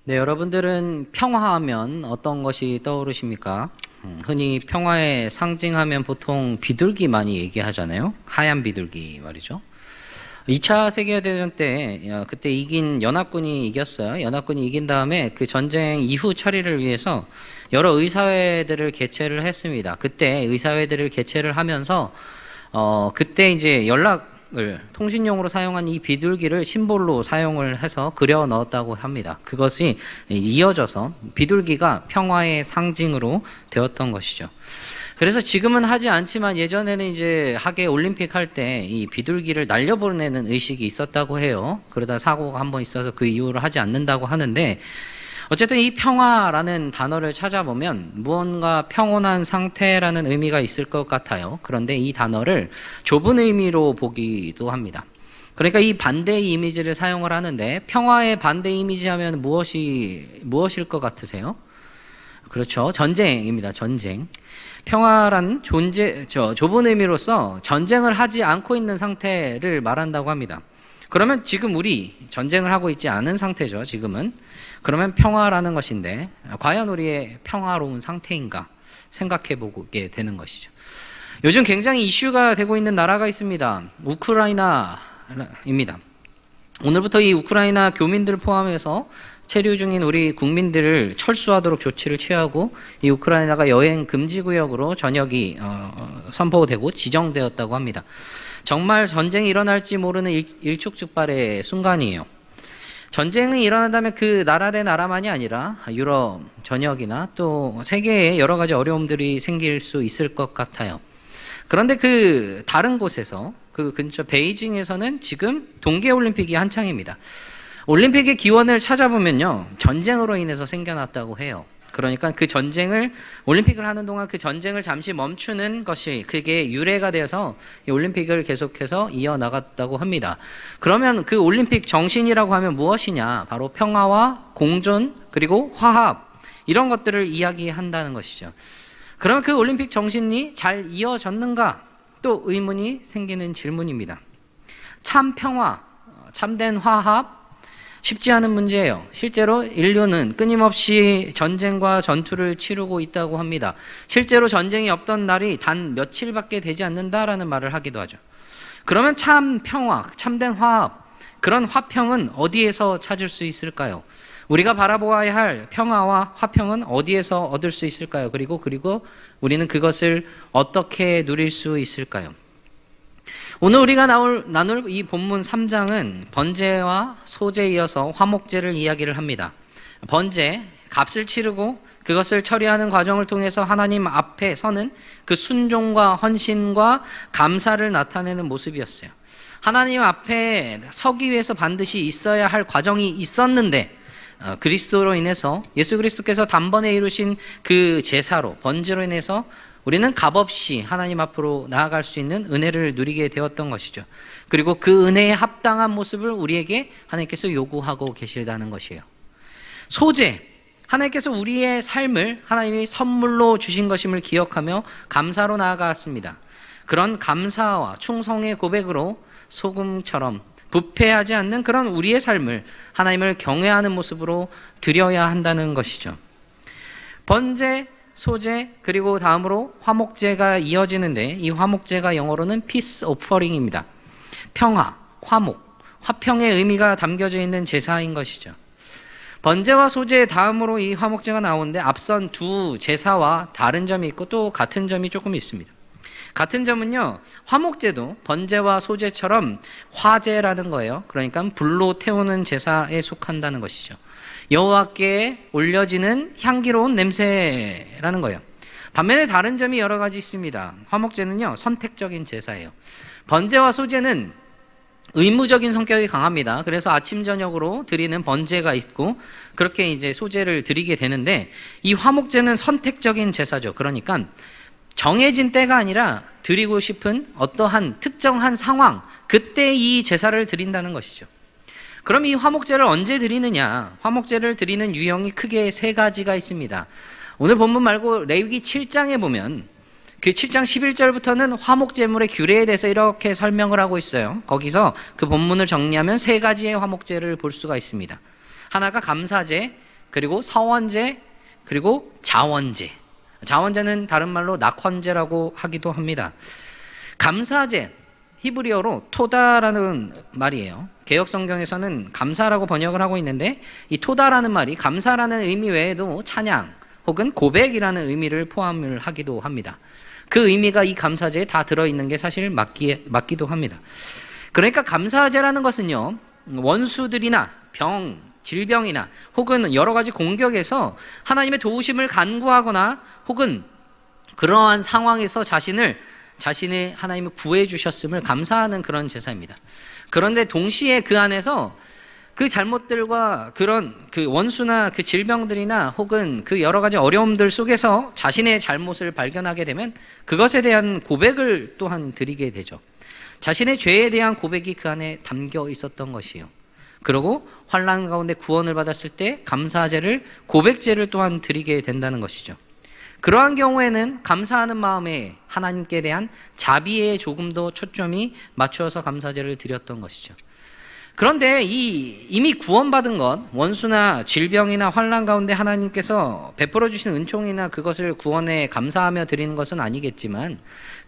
네, 여러분들은 평화하면 어떤 것이 떠오르십니까? 흔히 평화의 상징하면 보통 비둘기 많이 얘기하잖아요. 하얀 비둘기 말이죠. 2차 세계대전 때 그때 이긴 연합군이 이겼어요. 연합군이 이긴 다음에 그 전쟁 이후 처리를 위해서 여러 의사회들을 개최를 했습니다. 그때 의사회들을 개최를 하면서 그때 이제 통신용으로 사용한 이 비둘기를 심볼로 사용을 해서 그려 넣었다고 합니다. 그것이 이어져서 비둘기가 평화의 상징으로 되었던 것이죠. 그래서 지금은 하지 않지만 예전에는 이제 하계 올림픽 할 때 이 비둘기를 날려보내는 의식이 있었다고 해요. 그러다 사고가 한번 있어서 그 이후로 하지 않는다고 하는데, 어쨌든 이 평화라는 단어를 찾아보면 무언가 평온한 상태라는 의미가 있을 것 같아요. 그런데 이 단어를 좁은 의미로 보기도 합니다. 그러니까 이 반대의 이미지를 사용을 하는데, 평화의 반대 이미지 하면 무엇일 것 같으세요? 그렇죠. 전쟁입니다. 전쟁. 평화란 좁은 의미로서 전쟁을 하지 않고 있는 상태를 말한다고 합니다. 그러면 지금 우리 전쟁을 하고 있지 않은 상태죠, 지금은. 그러면 평화라는 것인데, 과연 우리의 평화로운 상태인가 생각해 보게 되는 것이죠. 요즘 굉장히 이슈가 되고 있는 나라가 있습니다. 우크라이나입니다. 오늘부터 이 우크라이나 교민들 포함해서 체류 중인 우리 국민들을 철수하도록 조치를 취하고, 이 우크라이나가 여행 금지 구역으로 전역이 선포되고 지정되었다고 합니다. 정말 전쟁이 일어날지 모르는 일촉즉발의 순간이에요. 전쟁이 일어난다면 그 나라 대 나라만이 아니라 유럽 전역이나 또 세계에 여러 가지 어려움들이 생길 수 있을 것 같아요. 그런데 그 다른 곳에서, 그 근처 베이징에서는 지금 동계올림픽이 한창입니다. 올림픽의 기원을 찾아보면요, 전쟁으로 인해서 생겨났다고 해요. 그러니까 그 전쟁을, 올림픽을 하는 동안 그 전쟁을 잠시 멈추는 것이 그게 유래가 되어서 이 올림픽을 계속해서 이어나갔다고 합니다. 그러면 그 올림픽 정신이라고 하면 무엇이냐? 바로 평화와 공존, 그리고 화합, 이런 것들을 이야기한다는 것이죠. 그러면 그 올림픽 정신이 잘 이어졌는가? 또 의문이 생기는 질문입니다. 참 평화, 참된 화합, 쉽지 않은 문제예요. 실제로 인류는 끊임없이 전쟁과 전투를 치르고 있다고 합니다. 실제로 전쟁이 없던 날이 단 며칠밖에 되지 않는다라는 말을 하기도 하죠. 그러면 참 평화, 참된 화합, 그런 화평은 어디에서 찾을 수 있을까요? 우리가 바라보아야 할 평화와 화평은 어디에서 얻을 수 있을까요? 그리고 우리는 그것을 어떻게 누릴 수 있을까요? 오늘 우리가 나눌 이 본문 3장은 번제와 소제에 이어서 화목제를 이야기를 합니다. 번제, 값을 치르고 그것을 처리하는 과정을 통해서 하나님 앞에 서는 그 순종과 헌신과 감사를 나타내는 모습이었어요. 하나님 앞에 서기 위해서 반드시 있어야 할 과정이 있었는데, 그리스도로 인해서, 예수 그리스도께서 단번에 이루신 그 제사로, 번제로 인해서 우리는 값없이 하나님 앞으로 나아갈 수 있는 은혜를 누리게 되었던 것이죠. 그리고 그 은혜에 합당한 모습을 우리에게 하나님께서 요구하고 계시다는 것이에요. 소제, 하나님께서 우리의 삶을 하나님이 선물로 주신 것임을 기억하며 감사로 나아갔습니다. 그런 감사와 충성의 고백으로 소금처럼 부패하지 않는 그런 우리의 삶을 하나님을 경외하는 모습으로 드려야 한다는 것이죠. 번제, 소제, 그리고 다음으로 화목제가 이어지는데, 이 화목제가 영어로는 peace offering입니다. 평화, 화목, 화평의 의미가 담겨져 있는 제사인 것이죠. 번제와 소제 다음으로 이 화목제가 나오는데, 앞선 두 제사와 다른 점이 있고 또 같은 점이 조금 있습니다. 같은 점은요, 화목제도 번제와 소제처럼 화제라는 거예요. 그러니까 불로 태우는 제사에 속한다는 것이죠. 여호와께 올려지는 향기로운 냄새라는 거예요. 반면에 다른 점이 여러 가지 있습니다. 화목제는요, 선택적인 제사예요. 번제와 소제는 의무적인 성격이 강합니다. 그래서 아침 저녁으로 드리는 번제가 있고, 그렇게 이제 소제를 드리게 되는데, 이 화목제는 선택적인 제사죠. 그러니까 정해진 때가 아니라 드리고 싶은 어떠한 특정한 상황, 그때 이 제사를 드린다는 것이죠. 그럼 이 화목제를 언제 드리느냐? 화목제를 드리는 유형이 크게 세 가지가 있습니다. 오늘 본문 말고 레위기 7장에 보면 그 7장 11절부터는 화목제물의 규례에 대해서 이렇게 설명을 하고 있어요. 거기서 그 본문을 정리하면 세 가지의 화목제를 볼 수가 있습니다. 하나가 감사제, 그리고 서원제, 그리고 자원제. 자원제는 다른 말로 낙헌제라고 하기도 합니다. 감사제, 히브리어로 토다라는 말이에요. 개역 성경에서는 감사라고 번역을 하고 있는데 이 토다라는 말이 감사라는 의미 외에도 찬양 혹은 고백이라는 의미를 포함을 하기도 합니다. 그 의미가 이 감사제에 다 들어있는 게 사실 맞기도 합니다. 그러니까 감사제라는 것은요, 원수들이나 질병이나 혹은 여러 가지 공격에서 하나님의 도우심을 간구하거나 혹은 그러한 상황에서 자신의 하나님을 구해 주셨음을 감사하는 그런 제사입니다. 그런데 동시에 그 안에서 그 잘못들과 그런 그 원수나 그 질병들이나 혹은 그 여러 가지 어려움들 속에서 자신의 잘못을 발견하게 되면 그것에 대한 고백을 또한 드리게 되죠. 자신의 죄에 대한 고백이 그 안에 담겨 있었던 것이요. 그리고 환난 가운데 구원을 받았을 때 감사제를, 고백제를 또한 드리게 된다는 것이죠. 그러한 경우에는 감사하는 마음에 하나님께 대한 자비에 조금 더 초점이 맞추어서 감사제를 드렸던 것이죠. 그런데 이미 구원받은 것, 원수나 질병이나 환난 가운데 하나님께서 베풀어 주신 은총이나 그것을 구원에 감사하며 드리는 것은 아니겠지만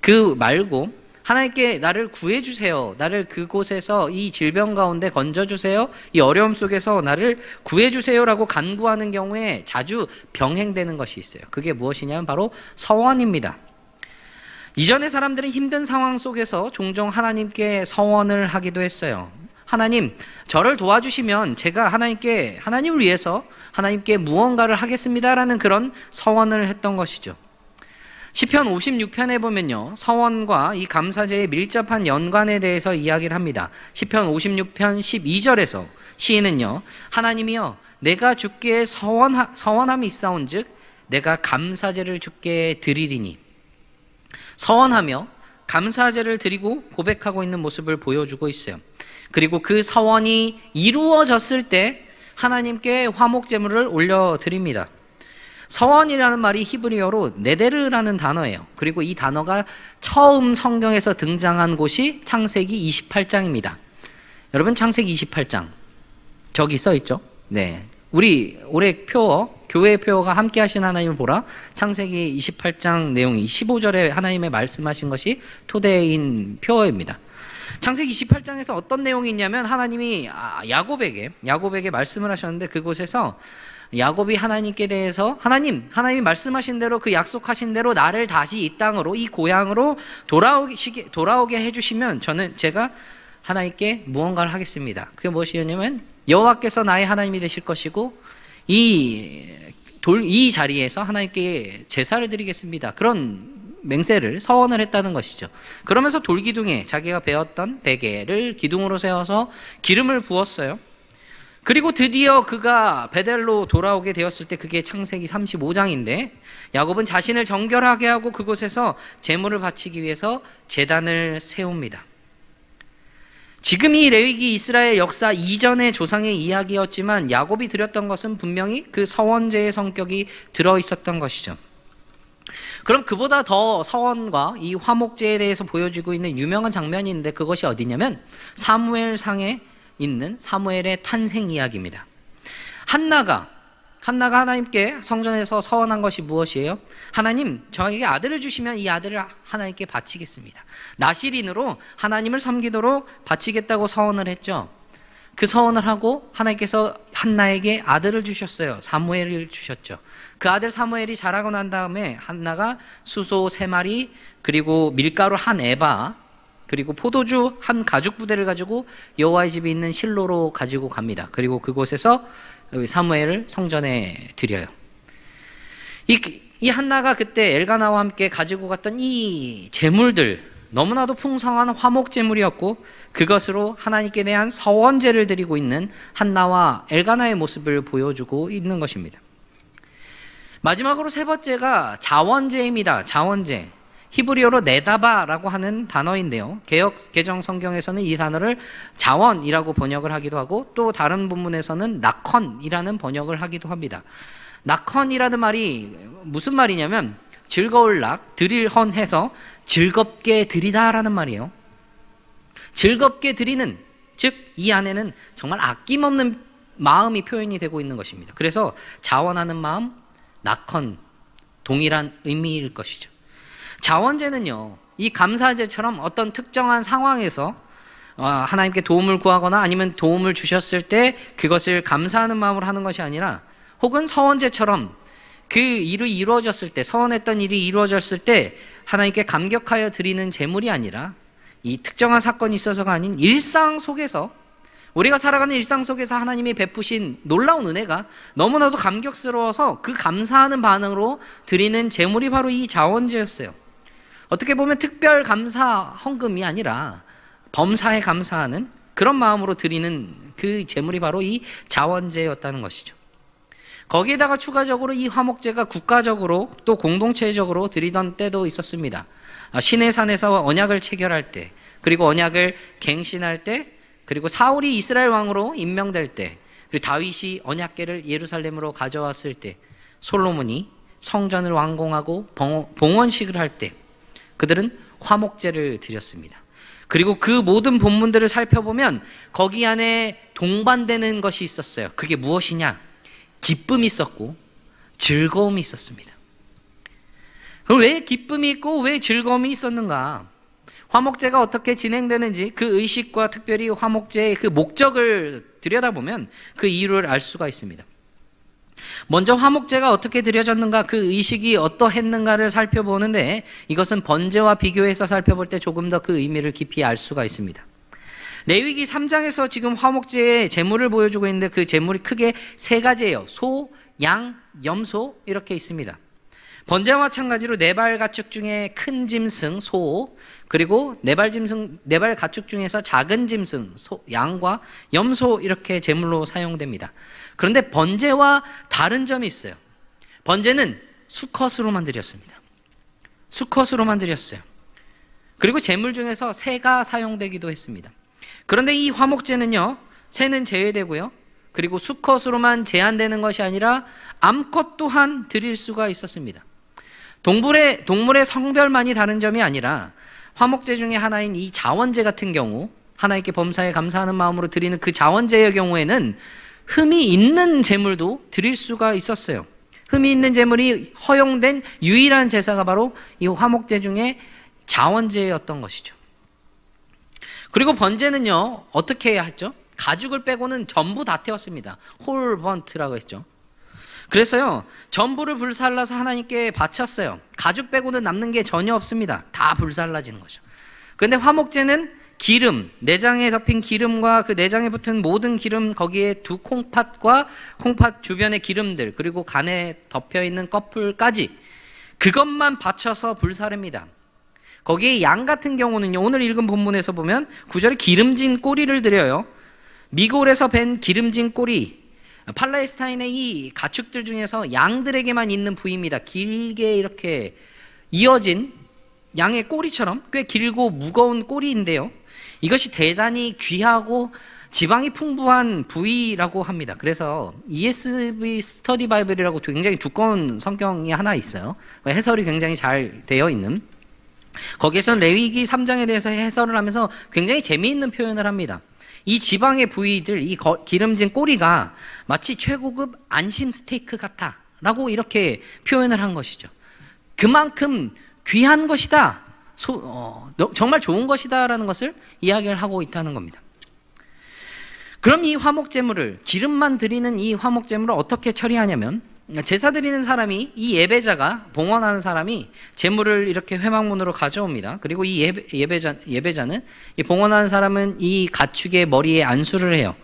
그 말고 하나님께 나를 구해주세요, 나를 그곳에서 이 질병 가운데 건져주세요, 이 어려움 속에서 나를 구해주세요라고 간구하는 경우에 자주 병행되는 것이 있어요. 그게 무엇이냐면 바로 서원입니다. 이전의 사람들은 힘든 상황 속에서 종종 하나님께 서원을 하기도 했어요. 하나님, 저를 도와주시면 제가 하나님을 위해서 하나님께 무언가를 하겠습니다라는 그런 서원을 했던 것이죠. 시편 56편에 보면요, 서원과 이 감사제의 밀접한 연관에 대해서 이야기를 합니다. 시편 56편 12절에서 시인은요, 하나님이여 내가 주께 서원함이 있사온즉 내가 감사제를 주께 드리리니. 서원하며 감사제를 드리고 고백하고 있는 모습을 보여주고 있어요. 그리고 그 서원이 이루어졌을 때 하나님께 화목제물을 올려드립니다. 서원이라는 말이 히브리어로 네데르라는 단어예요. 그리고 이 단어가 처음 성경에서 등장한 곳이 창세기 28장입니다. 여러분, 창세기 28장 저기 써 있죠? 네, 우리 올해 교회 표어가 함께 하신 하나님을 보라, 창세기 28장 내용이 15절에 하나님의 말씀하신 것이 토대인 표어입니다. 창세기 28장에서 어떤 내용이 있냐면 하나님이 야곱에게 말씀을 하셨는데 그곳에서 야곱이 하나님께 대해서 하나님이 말씀하신 대로 그 약속하신 대로 나를 다시 이 땅으로, 이 고향으로 돌아오게 해주시면 제가 하나님께 무언가를 하겠습니다. 그게 무엇이냐면 여호와께서 나의 하나님이 되실 것이고 이 자리에서 하나님께 제사를 드리겠습니다. 그런 맹세를, 서원을 했다는 것이죠. 그러면서 돌기둥에 자기가 베었던 베개를 기둥으로 세워서 기름을 부었어요. 그리고 드디어 그가 베델로 돌아오게 되었을 때, 그게 창세기 35장인데 야곱은 자신을 정결하게 하고 그곳에서 제물을 바치기 위해서 제단을 세웁니다. 지금 이 레위기 이스라엘 역사 이전의 조상의 이야기였지만 야곱이 드렸던 것은 분명히 그 서원제의 성격이 들어있었던 것이죠. 그럼 그보다 더 서원과 이 화목제에 대해서 보여지고 있는 유명한 장면이 있는데 그것이 어디냐면 사무엘상에 있는 사무엘의 탄생 이야기입니다. 한나가 하나님께 성전에서 서원한 것이 무엇이에요? 하나님, 저에게 아들을 주시면 이 아들을 하나님께 바치겠습니다. 나실인으로 하나님을 섬기도록 바치겠다고 서원을 했죠. 그 서원을 하고 하나님께서 한나에게 아들을 주셨어요. 사무엘을 주셨죠. 그 아들 사무엘이 자라고 난 다음에 한나가 수소 3마리, 그리고 밀가루 1에바, 그리고 포도주 1가죽부대를 가지고 여호와의 집에 있는 실로로 가지고 갑니다. 그리고 그곳에서 사무엘을 성전에 드려요. 이 한나가 그때 엘가나와 함께 가지고 갔던 이 제물들, 너무나도 풍성한 화목 제물이었고 그것으로 하나님께 대한 서원제를 드리고 있는 한나와 엘가나의 모습을 보여주고 있는 것입니다. 마지막으로 세 번째가 자원제입니다. 자원제. 히브리어로 네다바라고 하는 단어인데요, 개정 성경에서는 이 단어를 자원이라고 번역을 하기도 하고 또 다른 본문에서는 낙헌이라는 번역을 하기도 합니다. 낙헌이라는 말이 무슨 말이냐면 즐거울 낙, 드릴 헌해서 즐겁게 드리다라는 말이에요. 즐겁게 드리는, 즉 이 안에는 정말 아낌없는 마음이 표현이 되고 있는 것입니다. 그래서 자원하는 마음, 낙헌, 동일한 의미일 것이죠. 자원제는요, 이 감사제처럼 어떤 특정한 상황에서 하나님께 도움을 구하거나 아니면 도움을 주셨을 때 그것을 감사하는 마음으로 하는 것이 아니라, 혹은 서원제처럼 그 일이 이루어졌을 때, 서원했던 일이 이루어졌을 때 하나님께 감격하여 드리는 제물이 아니라, 이 특정한 사건이 있어서가 아닌 일상 속에서, 우리가 살아가는 일상 속에서 하나님이 베푸신 놀라운 은혜가 너무나도 감격스러워서 그 감사하는 반응으로 드리는 제물이 바로 이 자원제였어요. 어떻게 보면 특별 감사 헌금이 아니라 범사에 감사하는 그런 마음으로 드리는 그 제물이 바로 이 자원제였다는 것이죠. 거기에다가 추가적으로 이 화목제가 국가적으로 또 공동체적으로 드리던 때도 있었습니다. 시내산에서 언약을 체결할 때, 그리고 언약을 갱신할 때, 그리고 사울이 이스라엘 왕으로 임명될 때, 그리고 다윗이 언약궤를 예루살렘으로 가져왔을 때, 솔로몬이 성전을 완공하고 봉헌식을 할 때 그들은 화목제를 드렸습니다. 그리고 그 모든 본문들을 살펴보면 거기 안에 동반되는 것이 있었어요. 그게 무엇이냐? 기쁨이 있었고 즐거움이 있었습니다. 그럼 왜 기쁨이 있고 왜 즐거움이 있었는가? 화목제가 어떻게 진행되는지 그 의식과 특별히 화목제의 그 목적을 들여다보면 그 이유를 알 수가 있습니다. 먼저 화목제가 어떻게 드려졌는가, 그 의식이 어떠했는가를 살펴보는데, 이것은 번제와 비교해서 살펴볼 때 조금 더 그 의미를 깊이 알 수가 있습니다. 레위기 3장에서 지금 화목제의 제물을 보여주고 있는데 그 제물이 크게 세 가지예요. 소, 양, 염소 이렇게 있습니다. 번제와 마찬가지로 네발 가축 중에 큰 짐승 소, 그리고 네발 가축 중에서 작은 짐승 양과 염소 이렇게 제물로 사용됩니다. 그런데 번제와 다른 점이 있어요. 번제는 수컷으로만 드렸습니다. 수컷으로만 드렸어요. 그리고 제물 중에서 새가 사용되기도 했습니다. 그런데 이 화목제는요, 새는 제외되고요, 그리고 수컷으로만 제한되는 것이 아니라 암컷 또한 드릴 수가 있었습니다. 동물의 성별만이 다른 점이 아니라 화목제 중에 하나인 이 자원제 같은 경우, 하나님께 범사에 감사하는 마음으로 드리는 그 자원제의 경우에는 흠이 있는 제물도 드릴 수가 있었어요. 흠이 있는 제물이 허용된 유일한 제사가 바로 이 화목제 중에 자원제였던 것이죠. 그리고 번제는요, 어떻게 해야 했죠? 가죽을 빼고는 전부 다 태웠습니다. 홀 번트라고 했죠. 그래서요, 전부를 불살라서 하나님께 바쳤어요. 가죽 빼고는 남는 게 전혀 없습니다. 다 불살라지는 거죠. 그런데 화목제는 기름, 내장에 덮인 기름과 그 내장에 붙은 모든 기름, 거기에 두 콩팥과 콩팥 주변의 기름들, 그리고 간에 덮여있는 꺼풀까지 그것만 바쳐서 불사릅니다. 거기에 양 같은 경우는요, 오늘 읽은 본문에서 보면 9절에 기름진 꼬리를 드려요. 미골에서 벤 기름진 꼬리, 팔레스타인의 이 가축들 중에서 양들에게만 있는 부위입니다. 길게 이렇게 이어진 양의 꼬리처럼 꽤 길고 무거운 꼬리인데요, 이것이 대단히 귀하고 지방이 풍부한 부위라고 합니다. 그래서 ESV 스터디 바이블이라고 굉장히 두꺼운 성경이 하나 있어요. 해설이 굉장히 잘 되어 있는, 거기에서는 레위기 3장에 대해서 해설을 하면서 굉장히 재미있는 표현을 합니다. 이 지방의 부위들, 이 기름진 꼬리가 마치 최고급 안심 스테이크 같아 라고 이렇게 표현을 한 것이죠. 그만큼 귀한 것이다, 정말 좋은 것이다 라는 것을 이야기를 하고 있다는 겁니다. 그럼 이 화목제물을, 기름만 드리는 이 화목제물을 어떻게 처리하냐면, 제사 드리는 사람이, 이 예배자가, 봉헌하는 사람이 제물을 이렇게 회막문으로 가져옵니다. 그리고 이 예배자는, 이 봉헌하는 사람은 이 가축의 머리에 안수를 해요.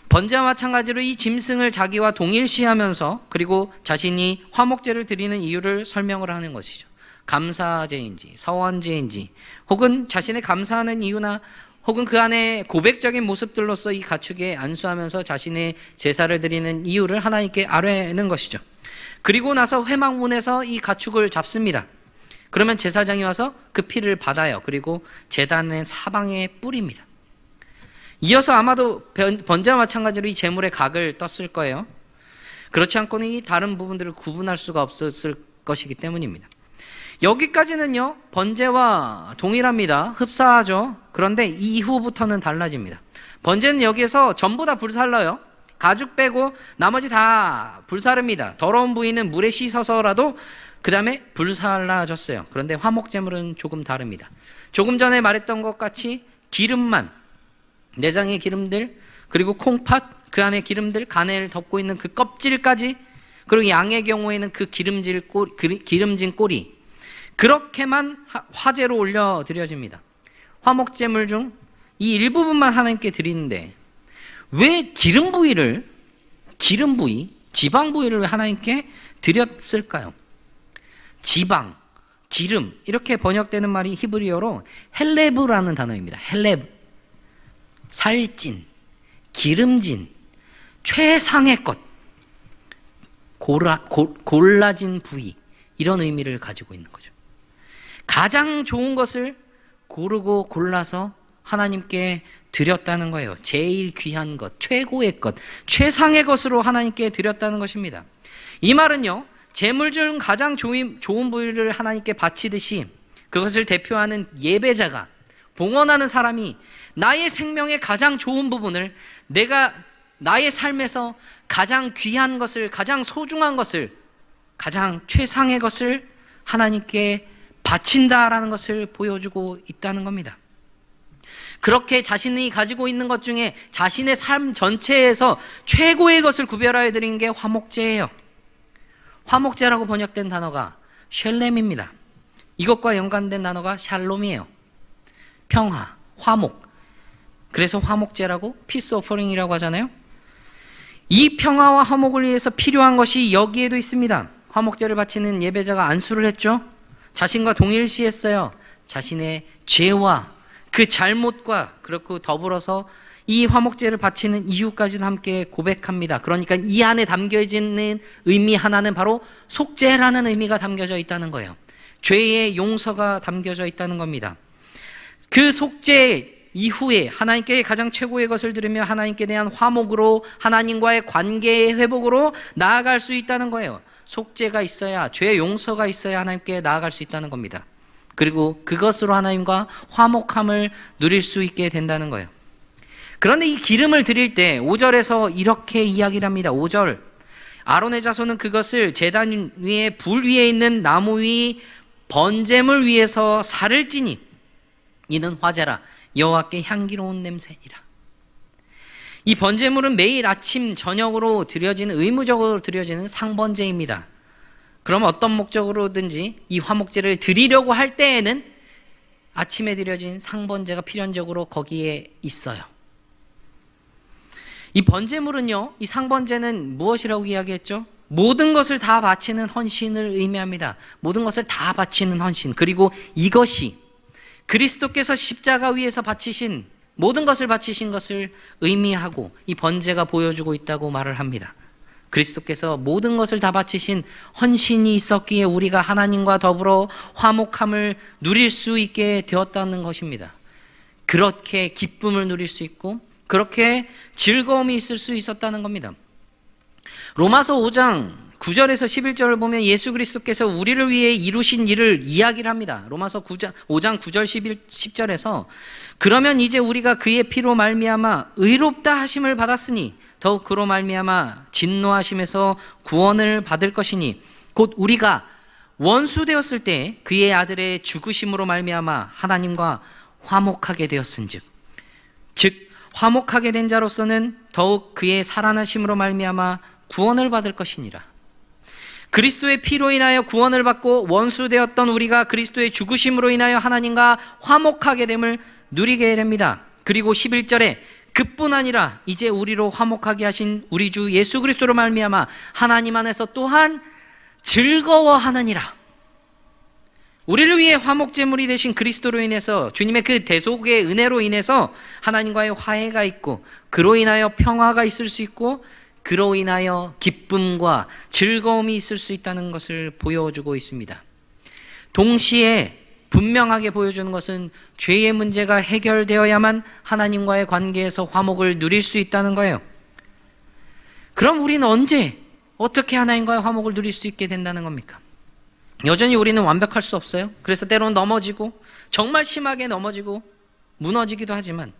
번제와 마찬가지로 이 짐승을 자기와 동일시하면서, 그리고 자신이 화목제를 드리는 이유를 설명을 하는 것이죠. 감사제인지 서원제인지, 혹은 자신의 감사하는 이유나 혹은 그 안에 고백적인 모습들로서 이 가축에 안수하면서 자신의 제사를 드리는 이유를 하나님께 아뢰는 것이죠. 그리고 나서 회막문에서 이 가축을 잡습니다. 그러면 제사장이 와서 그 피를 받아요. 그리고 제단의 사방에 뿌립니다. 이어서 아마도 번제와 마찬가지로 이 제물의 각을 떴을 거예요. 그렇지 않고는 이 다른 부분들을 구분할 수가 없었을 것이기 때문입니다. 여기까지는요, 번제와 동일합니다. 흡사하죠. 그런데 이후부터는 달라집니다. 번제는 여기에서 전부 다 불살라요. 가죽 빼고 나머지 다 불사릅니다. 더러운 부위는 물에 씻어서라도 그 다음에 불살라졌어요. 그런데 화목제물은 조금 다릅니다. 조금 전에 말했던 것 같이 기름만, 내장의 기름들, 그리고 콩팥, 그 안에 기름들, 간을 덮고 있는 그 껍질까지, 그리고 양의 경우에는 그 기름진 꼬리, 그렇게만 화제로 올려드려집니다. 화목제물 중 이 일부분만 하나님께 드리는데 왜 기름 부위, 지방 부위를 왜 하나님께 드렸을까요? 지방, 기름, 이렇게 번역되는 말이 히브리어로 헬레브라는 단어입니다. 헬레브, 살찐, 기름진, 최상의 것, 골라진 부위, 이런 의미를 가지고 있는 거죠. 가장 좋은 것을 고르고 골라서 하나님께 드렸다는 거예요. 제일 귀한 것, 최고의 것, 최상의 것으로 하나님께 드렸다는 것입니다. 이 말은요, 제물 중 가장 좋은 부위를 하나님께 바치듯이 그것을 대표하는 예배자가, 봉헌하는 사람이 나의 생명의 가장 좋은 부분을, 내가 나의 삶에서 가장 귀한 것을, 가장 소중한 것을, 가장 최상의 것을 하나님께 바친다라는 것을 보여주고 있다는 겁니다. 그렇게 자신이 가지고 있는 것 중에 자신의 삶 전체에서 최고의 것을 구별하여 드린 게 화목제예요. 화목제라고 번역된 단어가 쉘렘입니다. 이것과 연관된 단어가 샬롬이에요. 평화, 화목. 그래서 화목제라고, 피스 오퍼링이라고 하잖아요. 이 평화와 화목을 위해서 필요한 것이 여기에도 있습니다. 화목제를 바치는 예배자가 안수를 했죠. 자신과 동일시했어요. 자신의 죄와 그 잘못과 그렇고 더불어서 이 화목제를 바치는 이유까지도 함께 고백합니다. 그러니까 이 안에 담겨지는 의미 하나는 바로 속죄라는 의미가 담겨져 있다는 거예요. 죄의 용서가 담겨져 있다는 겁니다. 그 속죄 이후에 하나님께 가장 최고의 것을 들으며 하나님께 대한 화목으로, 하나님과의 관계의 회복으로 나아갈 수 있다는 거예요. 속죄가 있어야, 죄의 용서가 있어야 하나님께 나아갈 수 있다는 겁니다. 그리고 그것으로 하나님과 화목함을 누릴 수 있게 된다는 거예요. 그런데 이 기름을 드릴 때 5절에서 이렇게 이야기를 합니다. 5절, 아론의 자손은 그것을 제단 위에, 불 위에 있는 나무 위 번제물 위에서 살을 찌니 이는 화제라, 여호와께 향기로운 냄새니라. 이 번제물은 매일 아침 저녁으로 드려지는, 의무적으로 드려지는 상번제입니다. 그럼 어떤 목적으로든지 이 화목제를 드리려고 할 때에는 아침에 드려진 상번제가 필연적으로 거기에 있어요. 이 번제물은요, 이 상번제는 무엇이라고 이야기했죠? 모든 것을 다 바치는 헌신을 의미합니다. 모든 것을 다 바치는 헌신. 그리고 이것이 그리스도께서 십자가 위에서 바치신, 모든 것을 바치신 것을 의미하고 이 번제가 보여주고 있다고 말을 합니다. 그리스도께서 모든 것을 다 바치신 헌신이 있었기에 우리가 하나님과 더불어 화목함을 누릴 수 있게 되었다는 것입니다. 그렇게 기쁨을 누릴 수 있고 그렇게 즐거움이 있을 수 있었다는 겁니다. 로마서 5장 9절에서 11절을 보면 예수 그리스도께서 우리를 위해 이루신 일을 이야기를 합니다. 로마서 5장 9절 10절에서 그러면 이제 우리가 그의 피로 말미암아 의롭다 하심을 받았으니 더욱 그로 말미암아 진노하심에서 구원을 받을 것이니 곧 우리가 원수 되었을 때 그의 아들의 죽으심으로 말미암아 하나님과 화목하게 되었은즉, 즉 화목하게 된 자로서는 더욱 그의 살아나심으로 말미암아 구원을 받을 것이니라. 그리스도의 피로 인하여 구원을 받고 원수 되었던 우리가 그리스도의 죽으심으로 인하여 하나님과 화목하게 됨을 누리게 됩니다. 그리고 11절에 그뿐 아니라 이제 우리로 화목하게 하신 우리 주 예수 그리스도로 말미암아 하나님 안에서 또한 즐거워하느니라. 우리를 위해 화목제물이 되신 그리스도로 인해서, 주님의 그 대속의 은혜로 인해서 하나님과의 화해가 있고 그로 인하여 평화가 있을 수 있고 그로 인하여 기쁨과 즐거움이 있을 수 있다는 것을 보여주고 있습니다. 동시에 분명하게 보여주는 것은 죄의 문제가 해결되어야만 하나님과의 관계에서 화목을 누릴 수 있다는 거예요. 그럼 우리는 언제, 어떻게 하나님과의 화목을 누릴 수 있게 된다는 겁니까? 여전히 우리는 완벽할 수 없어요. 그래서 때로는 넘어지고, 정말 심하게 넘어지고 무너지기도 하지만,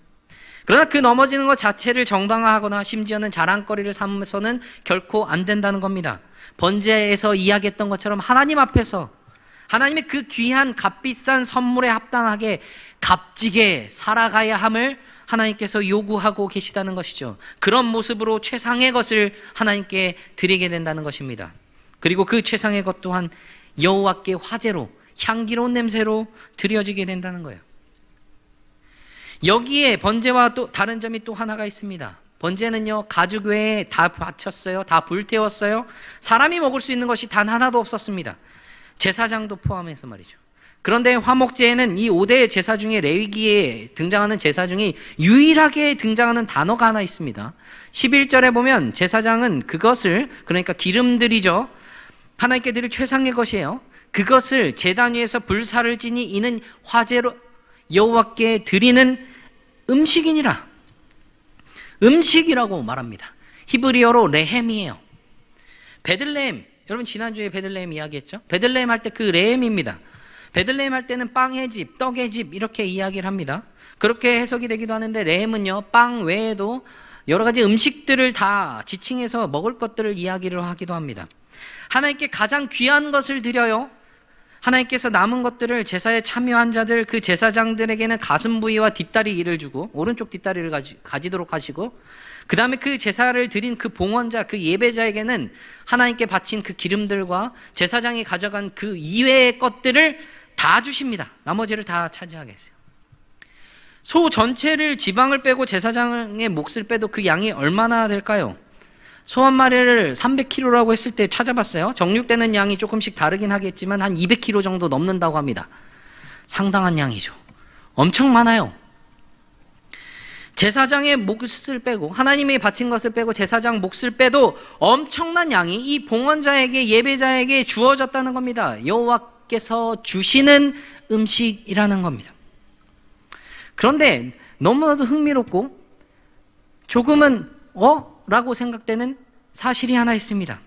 그러나 그 넘어지는 것 자체를 정당화하거나 심지어는 자랑거리를 삼아서는 결코 안 된다는 겁니다. 번제에서 이야기했던 것처럼 하나님 앞에서 하나님의 그 귀한 값비싼 선물에 합당하게 값지게 살아가야 함을 하나님께서 요구하고 계시다는 것이죠. 그런 모습으로 최상의 것을 하나님께 드리게 된다는 것입니다. 그리고 그 최상의 것 또한 여호와께 화제로 향기로운 냄새로 드려지게 된다는 거예요. 여기에 번제와 또 다른 점이 또 하나가 있습니다. 번제는요, 가죽 외에 다 바쳤어요. 다 불태웠어요. 사람이 먹을 수 있는 것이 단 하나도 없었습니다. 제사장도 포함해서 말이죠. 그런데 화목제에는 이 5대 제사 중에 레위기에 등장하는 제사 중에 유일하게 등장하는 단어가 하나 있습니다. 11절에 보면 제사장은 그것을, 그러니까 기름들이죠, 하나님께 드릴 최상의 것이에요. 그것을 제단 위에서 불사를 지니 이는 화제로 여호와께 드리는 음식이니라. 음식이라고 말합니다. 히브리어로 레헴이에요. 베들레헴, 여러분 지난주에 베들레헴 이야기했죠? 베들레헴 할 때 그 레헴입니다. 베들레헴 할 때는 빵의 집, 떡의 집 이렇게 이야기를 합니다. 그렇게 해석이 되기도 하는데 레헴은요, 빵 외에도 여러 가지 음식들을 다 지칭해서 먹을 것들을 이야기를 하기도 합니다. 하나님께 가장 귀한 것을 드려요. 하나님께서 남은 것들을 제사에 참여한 자들, 그 제사장들에게는 가슴 부위와 뒷다리를 주고 오른쪽 뒷다리를 가지도록 하시고, 그 다음에 그 제사를 드린 그 봉헌자, 그 예배자에게는 하나님께 바친 그 기름들과 제사장이 가져간 그 이외의 것들을 다 주십니다. 나머지를 다 차지하게 했어요. 소 전체를 지방을 빼고 제사장의 몫을 빼도 그 양이 얼마나 될까요? 소 한 마리를 300kg라고 했을 때 찾아봤어요. 정육되는 양이 조금씩 다르긴 하겠지만 한 200kg 정도 넘는다고 합니다. 상당한 양이죠. 엄청 많아요. 제사장의 몫을 빼고, 하나님이 바친 것을 빼고 제사장 몫을 빼도 엄청난 양이 이 봉헌자에게, 예배자에게 주어졌다는 겁니다. 여호와께서 주시는 음식이라는 겁니다. 그런데 너무나도 흥미롭고 조금은 라고 생각되는 사실이 하나 있습니다.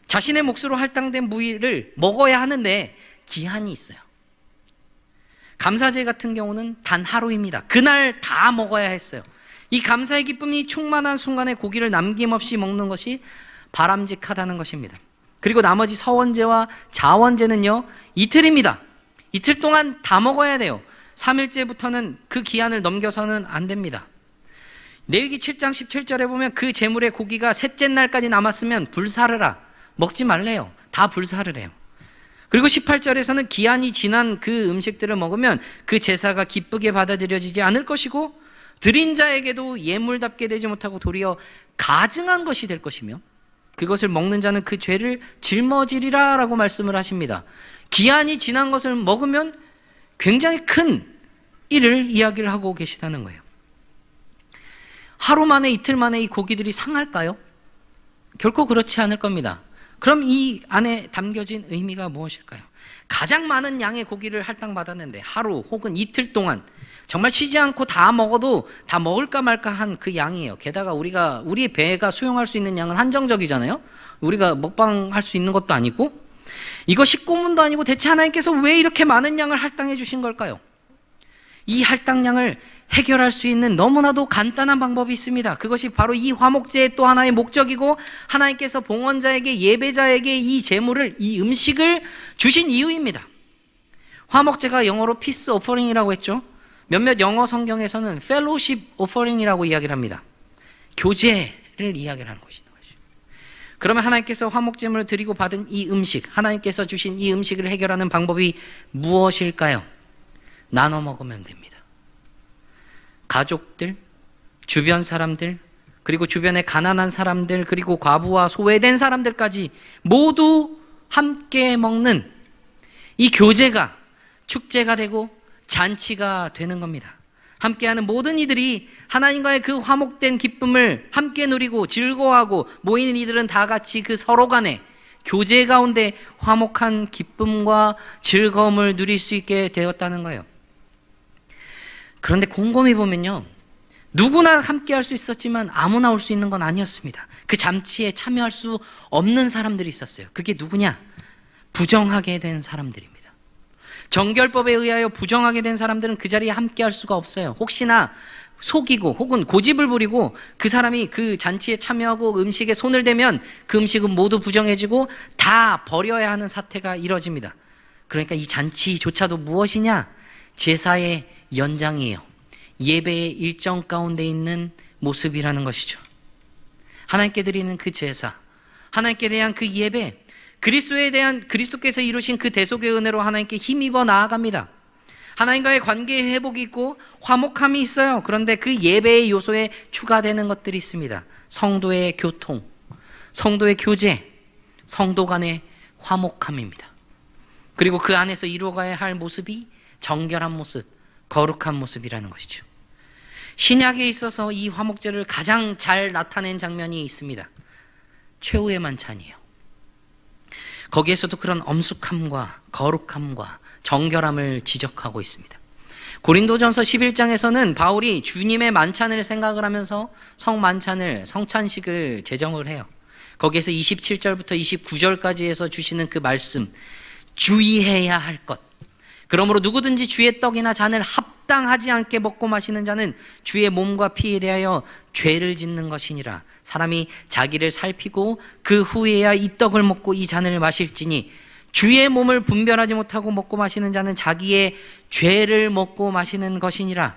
자신의 몫으로 할당된 부위를 먹어야 하는데 기한이 있어요. 감사제 같은 경우는 단 하루입니다. 그날 다 먹어야 했어요. 이 감사의 기쁨이 충만한 순간에 고기를 남김없이 먹는 것이 바람직하다는 것입니다. 그리고 나머지 서원제와 자원제는요, 이틀입니다. 이틀 동안 다 먹어야 돼요. 3일째부터는 그 기한을 넘겨서는 안 됩니다. 레위기 7장 17절에 보면 그 제물의 고기가 셋째 날까지 남았으면 불사르라, 먹지 말래요. 다 불사를 해요. 그리고 18절에서는 기한이 지난 그 음식들을 먹으면 그 제사가 기쁘게 받아들여지지 않을 것이고 드린 자에게도 예물답게 되지 못하고 도리어 가증한 것이 될 것이며 그것을 먹는 자는 그 죄를 짊어지리라 라고 말씀을 하십니다. 기한이 지난 것을 먹으면 굉장히 큰 일을 이야기를 하고 계시다는 거예요. 하루 만에, 이틀 만에 이 고기들이 상할까요? 결코 그렇지 않을 겁니다. 그럼 이 안에 담겨진 의미가 무엇일까요? 가장 많은 양의 고기를 할당받았는데 하루 혹은 이틀 동안 정말 쉬지 않고 다 먹어도 다 먹을까 말까 한 그 양이에요. 게다가 우리 배가 수용할 수 있는 양은 한정적이잖아요. 우리가 먹방할 수 있는 것도 아니고 이거 식고문도 아니고 대체 하나님께서 왜 이렇게 많은 양을 할당해 주신 걸까요? 이 할당량을 해결할 수 있는 너무나도 간단한 방법이 있습니다. 그것이 바로 이 화목제의 또 하나의 목적이고 하나님께서 봉헌자에게, 예배자에게 이 제물을, 이 음식을 주신 이유입니다. 화목제가 영어로 피스 오퍼링이라고 했죠. 몇몇 영어 성경에서는 펠로십 오퍼링이라고 이야기를 합니다. 교제를 이야기를 하는 것이죠. 그러면 하나님께서 화목제물을 드리고 받은 이 음식, 하나님께서 주신 이 음식을 해결하는 방법이 무엇일까요? 나눠 먹으면 됩니다. 가족들, 주변 사람들, 그리고 주변의 가난한 사람들, 그리고 과부와 소외된 사람들까지 모두 함께 먹는 이 교제가 축제가 되고 잔치가 되는 겁니다. 함께하는 모든 이들이 하나님과의 그 화목된 기쁨을 함께 누리고 즐거워하고 모이는 이들은 다 같이 그 서로 간에 교제 가운데 화목한 기쁨과 즐거움을 누릴 수 있게 되었다는 거예요. 그런데 곰곰이 보면요, 누구나 함께 할 수 있었지만 아무나 올 수 있는 건 아니었습니다. 그 잔치에 참여할 수 없는 사람들이 있었어요. 그게 누구냐? 부정하게 된 사람들입니다. 정결법에 의하여 부정하게 된 사람들은 그 자리에 함께 할 수가 없어요. 혹시나 속이고 혹은 고집을 부리고 그 사람이 그 잔치에 참여하고 음식에 손을 대면 그 음식은 모두 부정해지고 다 버려야 하는 사태가 이뤄집니다. 그러니까 이 잔치조차도 무엇이냐? 제사의 연장이에요. 예배의 일정 가운데 있는 모습이라는 것이죠. 하나님께 드리는 그 제사, 하나님께 대한 그 예배, 그리스도에 대한 그리스도께서 이루신 그 대속의 은혜로 하나님께 힘입어 나아갑니다. 하나님과의 관계의 회복이 있고 화목함이 있어요. 그런데 그 예배의 요소에 추가되는 것들이 있습니다. 성도의 교통, 성도의 교제, 성도 간의 화목함입니다. 그리고 그 안에서 이루어가야 할 모습이 정결한 모습, 거룩한 모습이라는 것이죠. 신약에 있어서 이 화목제를 가장 잘 나타낸 장면이 있습니다. 최후의 만찬이에요. 거기에서도 그런 엄숙함과 거룩함과 정결함을 지적하고 있습니다. 고린도전서 11장에서는 바울이 주님의 만찬을 생각을 하면서 성찬식을 제정을 해요. 거기에서 27절부터 29절까지 해서 주시는 그 말씀, 주의해야 할 것. 그러므로 누구든지 주의 떡이나 잔을 합당하지 않게 먹고 마시는 자는 주의 몸과 피에 대하여 죄를 짓는 것이니라. 사람이 자기를 살피고 그 후에야 이 떡을 먹고 이 잔을 마실지니 주의 몸을 분별하지 못하고 먹고 마시는 자는 자기의 죄를 먹고 마시는 것이니라.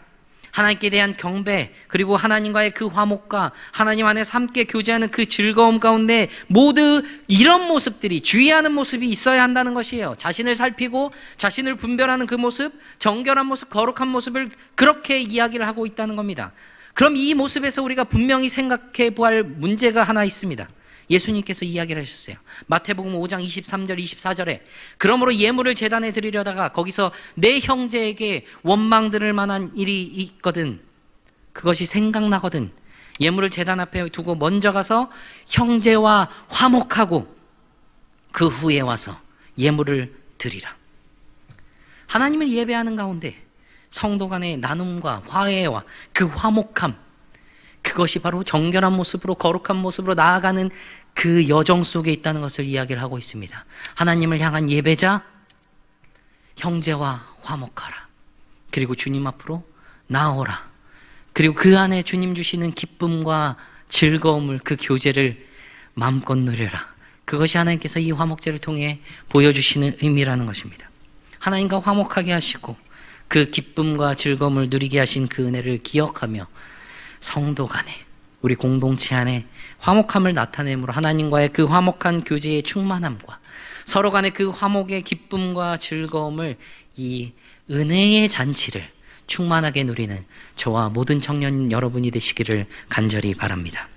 하나님께 대한 경배, 그리고 하나님과의 그 화목과 하나님 안에서 함께 교제하는 그 즐거움 가운데 모두 이런 모습들이, 주의하는 모습이 있어야 한다는 것이에요. 자신을 살피고 자신을 분별하는 그 모습, 정결한 모습, 거룩한 모습을 그렇게 이야기를 하고 있다는 겁니다. 그럼 이 모습에서 우리가 분명히 생각해 보아야 할 문제가 하나 있습니다. 예수님께서 이야기를 하셨어요. 마태복음 5장 23절 24절에 그러므로 예물을 제단에 드리려다가 거기서 내 형제에게 원망 들을 만한 일이 있거든, 그것이 생각나거든, 예물을 제단 앞에 두고 먼저 가서 형제와 화목하고 그 후에 와서 예물을 드리라. 하나님을 예배하는 가운데 성도 간의 나눔과 화해와 그 화목함, 그것이 바로 정결한 모습으로 거룩한 모습으로 나아가는 그 여정 속에 있다는 것을 이야기를 하고 있습니다. 하나님을 향한 예배자, 형제와 화목하라. 그리고 주님 앞으로 나오라. 그리고 그 안에 주님 주시는 기쁨과 즐거움을, 그 교제를 마음껏 누려라. 그것이 하나님께서 이 화목제를 통해 보여주시는 의미라는 것입니다. 하나님과 화목하게 하시고 그 기쁨과 즐거움을 누리게 하신 그 은혜를 기억하며 성도 간에, 우리 공동체 안에 화목함을 나타내므로 하나님과의 그 화목한 교제의 충만함과 서로 간의 그 화목의 기쁨과 즐거움을, 이 은혜의 잔치를 충만하게 누리는 저와 모든 청년 여러분이 되시기를 간절히 바랍니다.